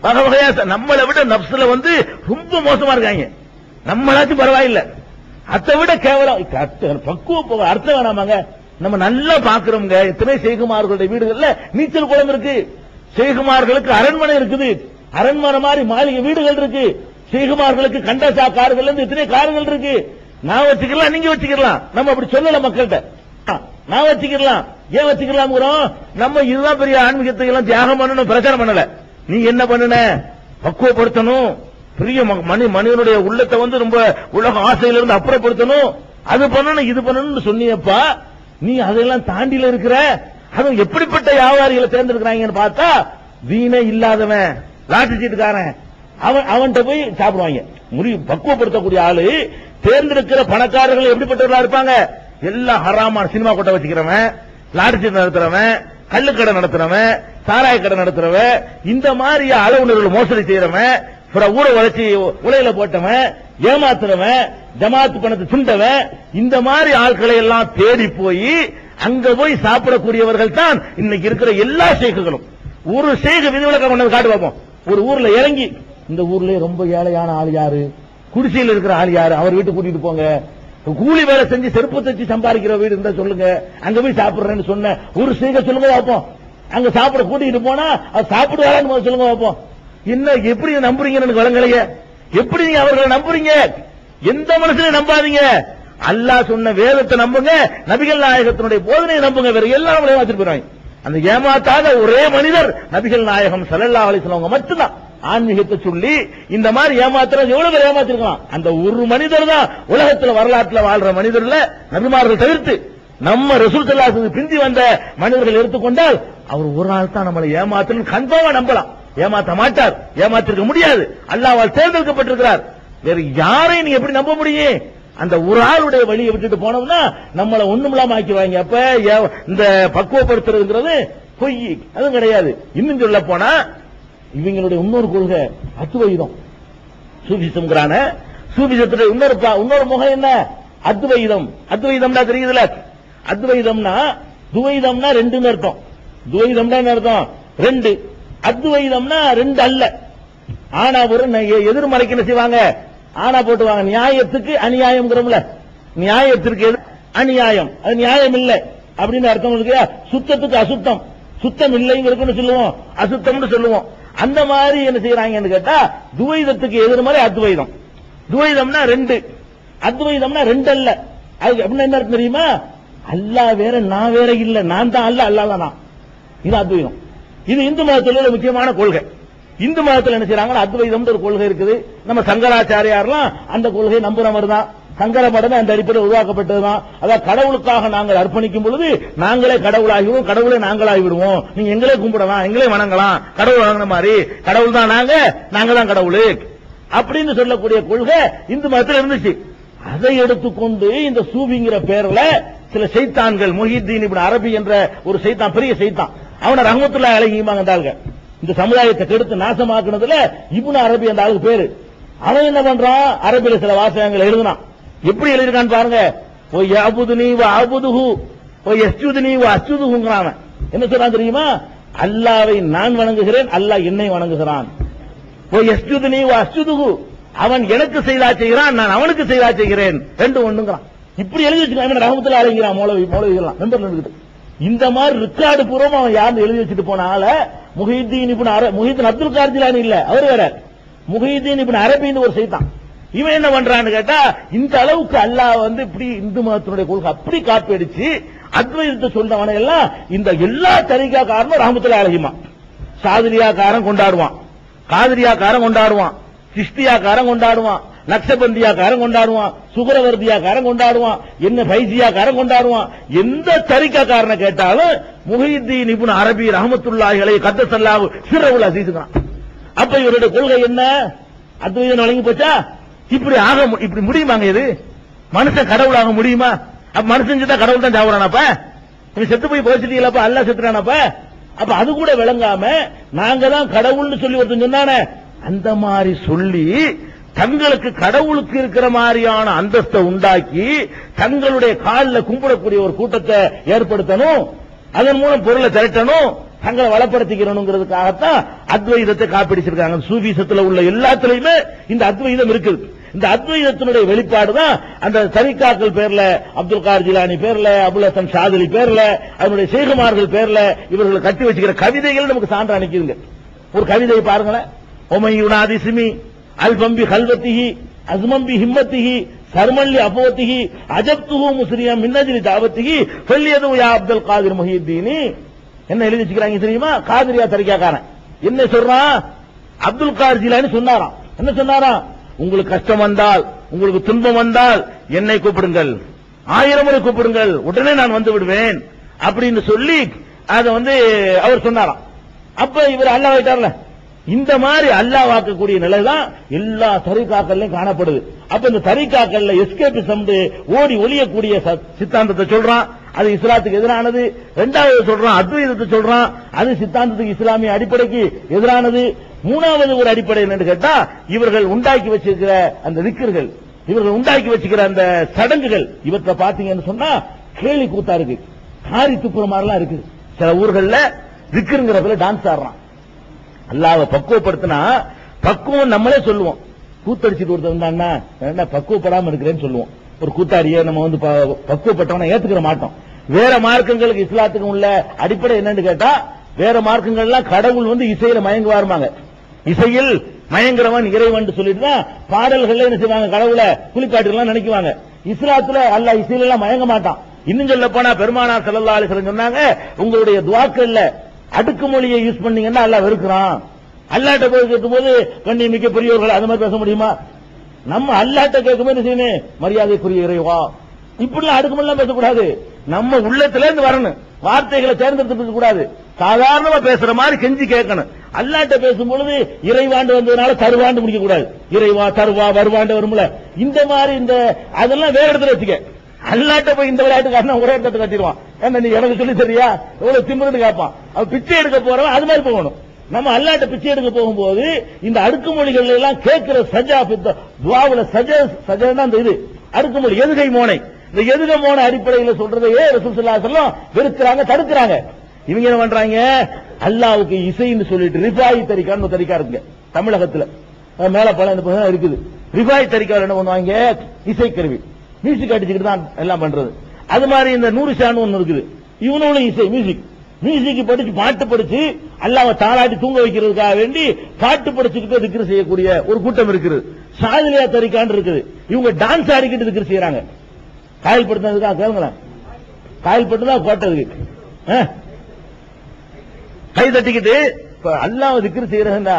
வகை வகையா நம்மளை விட நப்சுல ரொம்ப மோசமா இருக்காங்க. நம்மளாச்சும் பரவாயில்லை, அதை விட கேவலம். பக்குவ அர்த்தம் வேணாமாங்க. நம்ம நல்லா பாக்குறோங்க, எத்தனை சேகுமார்களுடைய வீடுகள்ல நீச்சல் குளம் இருக்கு, சேகுமார்களுக்கு அரண்மனை இருக்குது, அரண்மனை மாதிரி மாளிகை வீடுகள் இருக்கு, சேகுமார்களுக்கு கண்டசா கார்கள் எத்தனை கார்கள் இருக்கு. நான் வச்சுக்கலாம், நீங்க வச்சுக்கலாம். நம்ம அப்படி சொல்லல மக்கள்கிட்ட, நான் வச்சுக்கலாம். ஏன் வச்சுக்கலாம்? நம்ம இதுதான் பெரிய ஆன்மீகத்தை எல்லாம் தியாகம் பண்ணணும் பிரச்சாரம் பண்ணல. நீ என்ன பண்ணுன? பக்குவப்படுத்தணும், பெரிய மனிதனுடைய உள்ளத்தை ரொம்ப உலக ஆசையிலிருந்து அப்புறப்படுத்தணும், அது பண்ணணும் இது பண்ணணும்னு சொன்னியப்பா. நீ அதெல்லாம் தாண்டில இருக்கிற. அதுவும் எப்படிப்பட்ட வியாபாரிகளை தேர்ந்தெடுக்கிறாங்கன்னு பார்த்தா, வீணே இல்லாதவன், லாட்டரி சீட்டுக்காரன், அவன்கிட்ட போய் சாப்பிடுவாங்க. பக்குவப்படுத்தக்கூடிய ஆளு தேர்ந்தெடுக்கிற பணக்காரர்கள் எப்படிப்பட்டவர்களா இருப்பாங்க? எல்லாம் ஹராமான சினிமா கொட்டை வச்சுக்கிறவன், லாட்டரி சீட்டு நடத்துறவன், கள்ளுக்கடை நடத்துறவன், சாராய கடை நடத்துறவன், இந்த மாதிரி அளவுணர்கள் மோசடி செய்யறவன், ஊரை உழைச்சி உலையில போட்டவன், ஏமாத்துறவன், ஜமாத்து பணத்தை சுண்டவன், இந்த மாதிரி ஆட்களை எல்லாம் தேடி போய் அங்க போய் சாப்பிடக்கூடியவர்கள் தான் இன்னைக்கு இருக்கிற எல்லா ஷேக்குகளும். ஒரு ஷேக் விதிவிலக்கம் கொண்டு காட்டு பார்ப்போம். ஒரு ஊர்ல இறங்கி, இந்த ஊர்ல ரொம்ப ஏழையான ஆள் யாரு, குடிசையில் இருக்கிற ஆள் யாரு, அவர் வீட்டு கூட்டிட்டு போங்க, கூலி வேலை செஞ்சு செருப்பு தச்சு சம்பாதிக்கிற வீடு இருந்தா சொல்லுங்க, அங்க போய் சாப்பிடுறேன்னு சொன்ன ஒரு ஷேக்க சொல்லுங்க பார்ப்போம். அங்க சாப்பிட கூட்டிட்டு போனா அது சாப்பிடுவாரான்னு சொல்லுங்க பார்ப்போம். என்ன எப்படி நம்புறீங்கன்னு எனக்கு வழங்கலையே. எப்படி நீங்க அவர்களை நம்புறீங்க? எந்த மனுஷனையும் நம்பாதீங்க. அல்லாஹ் சொன்ன வேதத்தை நம்புங்க, நபிகள் நாயகத்தினுடைய போதனையை நம்புங்க. வேற எல்லாம் ஏமாத்திட்டு போறாங்க. அந்த ஏமாத்தாத ஒரே மனிதர் நபிகள் நாயகம் ஸல்லல்லாஹு அலைஹி வஸல்லம் மட்டும்தான். ஆன்மீகத்தை சொல்லி இந்த மாதிரி ஏமாத்துறது எவ்வளவு பேர் ஏமாத்திருக்கலாம். அந்த ஒரு மனிதர் தான் உலகத்துல வரலாற்றுல வாழ்ற மனிதர்ல நபிமார்கள் தவிர்த்து நம்ம ரசூல் ஸல்லல்லாஹு அலைஹி வஸல்லம் பிந்தி வந்த மனிதர்கள் எடுத்துக்கொண்டால் அவர் ஒரு நாள் தான் நம்மளை ஏமாத்தணும் கன்ஃபார்மா நம்பலாம். ஏமாத்த மாட்டார், ஏமாத்திருக்க முடியாது. அல்லாஹ்வால் தேர்ந்தெடுக்கப்பட்டிருக்கிறார். வேற யாரையும் நீ எப்படி நம்ப முடியும்? அந்த ஒரு ஆளுடைய வழியை விட்டுட்டு போனோம்னா நம்மளை ஒண்ணுமில்லாம ஆக்கிடுவாங்க. அப்ப இந்த பக்குவப்படுத்துறதுங்கிறது பொய், அதுவும் கிடையாது. இன்னும் சொல்ல போனா இவங்களுடைய இன்னொரு கொள்கை அத்வைதம், சூபிசம்ங்கிறான. சூபிசத்துடைய இன்னொரு முகம் என்ன? அத்வைதம். அத்வைதம்னா தெரியுதுல? அத்வைதம்னா துவைதம்னா ரெண்டுன்னு அர்த்தம். துவைதம்னா என்ன அர்த்தம்? ரெண்டு. அத்வைதம்னா ரெண்டு அல்ல. ஆனா ஒரு எதிர்மறைக்கு என்ன செய்வாங்க? ஆனா போட்டுவாங்க. நியாயத்துக்கு அநியாயம்ங்கிறோம்ல, நியாயத்திற்கு அநியாயம், அது நியாயம் இல்லை அப்படின்னு அர்த்தம் இருக்கு. சுத்தத்துக்கு அசுத்தம், சுத்தம் இல்லைங்கிறதுன்னு சொல்லுவோம், அசுத்தம்னு சொல்லுவோம். அந்த மாதிரி என்ன செய்யறாங்கன்னு கேட்டா துவைதத்துக்கு எதிர்மறை அத்வைதம். துவைதம்னா ரெண்டு, அத்வைதம்னா ரெண்டு அல்ல. அதுக்கு அப்படின்னா என்ன அர்த்தம் தெரியுமா? அல்லாஹ் வேற நான் வேற இல்ல, நான் தான் அல்ல, அல்லாஹ் தான் நான். இது அத்வைதம். இது இந்து மதத்தில் உள்ள முக்கியமான கொள்கை. இந்து மதத்தில் என்ன செய்யறாங்க? அத்வைதம் ஒரு கொள்கை இருக்குது. நம்ம சங்கராச்சாரியார்லாம் அந்த கொள்கையை நம்புறவர் தான். சங்கர மடமே அந்த அடிப்படையில் உருவாக்கப்பட்டதுதான். அதாவது கடவுளுக்காக நாங்கள் அர்ப்பணிக்கும் பொழுது நாங்களே கடவுளாகிவிடுவோம், கடவுளை நாங்களாகி விடுவோம். நீங்க எங்களே கும்பிடலாம், எங்களே வணங்கலாம், கடவுள் வணங்கின மாதிரி கடவுள் தான் நாங்க தான் கடவுள் அப்படின்னு சொல்லக்கூடிய கொள்கை இந்து மதத்தில் இருந்துச்சு. அதை எடுத்துக்கொண்டு இந்த சூபிங்கிற பேர்ல சில சைத்தான்கள், முஹித்தீன் இப்னு அரபி என்ற ஒரு சைத்தான், பெரிய சைத்தான், அவனை ரஹ்மத்துல்லாஹி அலைஹி இருந்தாங்க. இந்த சமுதாயத்தை கெடுத்து நாசமாக்குனதுல இப்னு அரபி அந்த ஆளுக்கு பேரு. அவன் என்ன பண்றான்? அரபில சில வாசகங்கள் எழுதுனான். எப்படி எழுதிருக்கான்னு பாருங்க. ஓ யஅபுதுனி வ அபுதுஹு ஓ யஸ்ஜுதுனி வ அஸ்ஜுதுஹுங்கறான். என்ன சொல்றான் தெரியுமா? அல்லாஹ்வை நான் வணங்குகிறேன், அல்லாஹ் என்னை வணங்குகிறான். ஓ யஸ்ஜுதுனி வ அஸ்ஜுதுஹு, அவன் எனக்கு செய்தா செய்கிறான், நான் அவனுக்கு செய்தா செய்கிறேன், ரெண்டு ஒண்ணுங்கறான். இப்படி எழுதி வச்சுக்கிறான். ரஹ்மத்துல்லாஹி அலைஹிங்கறான் மௌலவிகள்லாம் மெம்பர்ல இருக்குது. இந்த மாதிரி ரிக்கார்டு பூர்வமா அவன் யாரும் எழுதி வச்சுட்டு போனால முஹித்தீன் இப்னு முஹித்தீன் அப்துல் காதர் ஜிலானி இல்ல, அவர் வேற. முஹித்தீன் இப்னு அரபின்னு ஒரு சைத்தான். இவன் என்ன பண்றான்னு கேட்டா இந்த அளவுக்கு அல்லாஹ் இப்படி இந்து மதத்தினுடைய கொள்கை அப்படி காப்பி அடிச்சு அத்வைதத்தை சொல்றவன எல்லாம் இந்த எல்லா தரிகா காரணம் ரஹ்மத்துல்லாஹி அலைஹிமா. சாதிரியாக்காரன் கொண்டாடுவான், காதிரியாக்காரன் கொண்டாடுவான், சிஷ்டியாக்காரன் கொண்டாடுவான், நக்ஷபந்தியாக்காரன் கொண்டாடுவான், சுகரவர்தியாக்காரன் கொண்டாடுவான், என்ன பைசியாக்காரன் கொண்டாடுவான். எந்த தரிகாக்காரனை கேட்டாலும் முஹித்தீன் இப்னு அரபி ரஹ்மத்துல்லாஹி அலைஹி கத்தஸல்லாஹு சிர்ருல் அஸீஸ்ங்கறான். அப்ப இவருடைய கொள்கை என்ன? அத்வைதம் வழங்கி போச்சா? இப்படி முடியுமாங்க? இது மனுஷன் கடவுளாக முடியுமா? அப்ப மனுஷன் செத்தா கடவுள் தான் சாவுறானப்ப? நீங்க செத்து போய் போச்சுட்டீங்களப்ப, அல்லாஹ் செத்துறானப்ப? அப்ப அது கூட விளங்காம நாங்க தான் கடவுள்னு சொல்லி ஒருத்தன் சொன்னானே, அந்த மாதிரி சொல்லி தங்களுக்கு கடவுளுக்கு இருக்கிற மாதிரியான அந்தஸ்தை உண்டாக்கி தங்களுடைய காலில் கும்பிடக்கூடிய ஒரு கூட்டத்தை ஏற்படுத்தணும், அதன் மூலம் பொருளை திரட்டணும். தங்களை வளப்படுத்திக்கிறோங்கிறதுக்காகத்தான் அத்வைதத்தை காப்பிடிச்சிருக்காங்க. சூஃபிசத்துல உள்ள எல்லாத்துலயுமே இந்த அத்வைதம் இருக்குது. இந்த அத்வைதத்தினுடைய வெளிப்பாடு தான் அந்த தரிகாக்கள் பேர்ல, அப்துல் கார் ஜிலானி பேர்ல, அபுல் ஹசன் ஷாதிலி பேர்ல, அதனுடைய ஷேகுமார்கள் பேர்ல இவர்கள் கட்டி வச்சுக்கிற கவிதைகள் நமக்கு சான்று அனுப்பிதுங்க. ஒரு கவிதை பாருங்களேன். ஒமையுனாதி சிமி அல்பம்பி ஹல்வத்திஹி அஸ்மம்பி ஹிம்மத்திஹி சர்மல்லி அபோத்திஹி அஜப்துஹு முஸ்ரியம் மின்னஜ்லி தாவத்திஹி ஃபல்யது யா அப்துல் காதிர் முஹியுத்தீனி. என்ன எழுதி வச்சுக்கிறாங்க தெரியுமா? காதிரியா தரிகாக்காரன் என்ன சொல்றான்? அப்துல் கார் ஜிலானி சொன்னாராம். என்ன சொன்னாராம்? உங்களுக்கு கஷ்டம் வந்தால், உங்களுக்கு துன்பம் வந்தால் என்னை கூப்பிடுங்கள், 1000 முறை கூப்பிடுங்கள், உடனே நான் வந்து விடுவேன் அப்படின்னு சொல்லி அதை அவர் சொன்னாராம். அப்ப இவர் அல்லாஹ் ஆயிட்டார்ல. இந்த மாதிரி அல்லாஹ் வாக்கக்கூடிய நிலை தான் எல்லா தரிகாக்கள்லயும் காணப்படுது. அப்ப இந்த தரிகாக்கள்ல எஸ்கேபிசம் ஓடி ஒளியக்கூடிய சித்தாந்தத்தை சொல்றான், அது இஸ்லாத்துக்கு எதிரானது. இரண்டாவது சொல்றான் அத்வைதத்தை சொல்றான், அது சித்தாந்தத்துக்கு இஸ்லாமிய அடிப்படைக்கு எதிரானது. மூணாவது ஒரு அடிப்படை என்னன்னு கேட்டா, இவர்கள் உண்டாக்கி வச்சிருக்கிற அந்த திக்ர்கள், இவர்கள் உண்டாக்கி வச்சுக்கிற அந்த சடங்குகள், இவற்றை பாத்தீங்கன்னு சொன்னா கேலி கூத்தா இருக்கு, காரி துப்புற மாதிரிலாம் இருக்கு. சில ஊர்கள்ல திக்ருங்கிற பேர்ல டான்ஸ் ஆடுறான். அல்லாஹ்வை பக்குவப்படுத்தினா, பக்குவம் நம்மளே சொல்லுவோம். கூத்தடிச்சிட்டு ஒருத்தர் வந்தான்னா என்ன பக்குவப்படாம இருக்கிறேன்னு சொல்லுவோம். ஒரு கூத்தாடிய நம்ம பக்குவப்பட்டவன ஏத்துக்கிற மாட்டோம். வேற மார்க்கங்களுக்கு இஸ்லாத்துக்கு உள்ள அடிப்படை என்னன்னு கேட்டா, வேற மார்க்கங்கள்லாம் கடவுள் இசையில மயங்குவாருமாங்க. இசையில் மயங்குறவன் இறைவன் சொல்லிட்டு தான் பாடல்கள் என்ன செய்வாங்க, கடவுளை குளிப்பாட்டுலாம் நினைக்குவாங்க. இஸ்லாத்துல அல்லாஹ் இசையில எல்லாம் மயங்க மாட்டான். இன்னும் சொல்ல போனா பெருமானார் ஸல்லல்லாஹு அலைஹி வஸல்லம் சொன்னாங்க, உங்களுடைய துஆக்கள்ல அடுக்குமொழியை யூஸ் பண்ணீங்கன்னா அல்லாஹ் வெறுக்கிறான். அல்லாஹ்ட்ட போய் கேட்கும்போது கண்ணியமிக்க பெரியவர்கள் அது மாதிரி பேச முடியுமா? நம்ம அல்லாஹ்ட்ட கேட்கும்போது செய்யணும், மரியாதைக்குரிய இறைவா, இப்படிலாம் அடுக்குமொழிலாம் பேசக்கூடாது. நம்ம உள்ளத்துல இருந்து வரணும், வார்த்தைகளை தேர்ந்தெடுத்து பேச கூடாது. சாதாரணமா பேசுற மாதிரி கெஞ்சி கேட்கணும். அல்லாஹ்ட்ட பேசும்பொழுது இறைவாண்டு வந்ததுனால தருவாண்டு முடிக்க கூடாது. இறைவா தருவா வருவாண்டு வரும்ல, இந்த மாதிரி அதெல்லாம் வேற இடத்துல வச்சுக்க. அல்லாஹ்ட்ட போய் இந்த விளையாட்டுக்காரன் ஒரே இடத்துல கட்டிடுவான். ஏன்னா நீ எனக்கு சொல்லி தெரியா, எவ்வளவு திமிருன்னு கேட்பான். அவன் பிச்சை எடுக்க போறவன் அது மாதிரி போகணும். நம்ம அல்லாஹ்ட்ட பிச்சை எடுக்க போகும்போது இந்த அடுக்குமொழிகள் எல்லாம் கேட்கிற சஜா துஆவுல சஜா அந்த இது அடுக்குமொழி எதுகை மோனை, இந்த எதுகை மோனை அடிப்படையில் சொல்றதையே ரசூல் ஸல்லல்லாஹு அலைஹி வஸல்லம் வெறுக்கிறாங்க, தடுக்கிறாங்க. இவங்க என்ன பண்றாங்க, அல்லாஹ்வுக்கு இசைன்னு சொல்லிட்டு ரிஃபாயி தரிகான்னு தரிகா இருக்குங்க தமிழகத்துல, மேல பல இருக்குது. ரிஃபாயி தரிகால என்ன பண்ணுவாங்க, இசைக்கருவி மியூசிக் அடிச்சுக்கிட்டு தான் எல்லாம் பண்றது. அது மாதிரி இந்த நூறுஷான்னு ஒண்ணு இருக்குது, இவனும் இசை மியூசிக் படிச்சு பாட்டு படிச்சு அல்லாஹ்வை தாளாட்டி தூங்க வைக்கிறதுக்காக வேண்டி பாட்டு படிச்சுக்கிட்டு திக்ர் செய்யக்கூடிய ஒரு கூட்டம் இருக்குது. ஷாதிலியா தரிகான்னு இருக்குது, இவங்க டான்ஸ் ஆடிக்கிட்டு திக்ர் செய்யறாங்க. காயல் படுத்தினதுக்கா கேளுங்களேன், காயல் பட்டு தான் போட்டதுக்கு கை தட்டிக்கிட்டு அல்லாஹ் திக்ர் செய்யறதுன்னா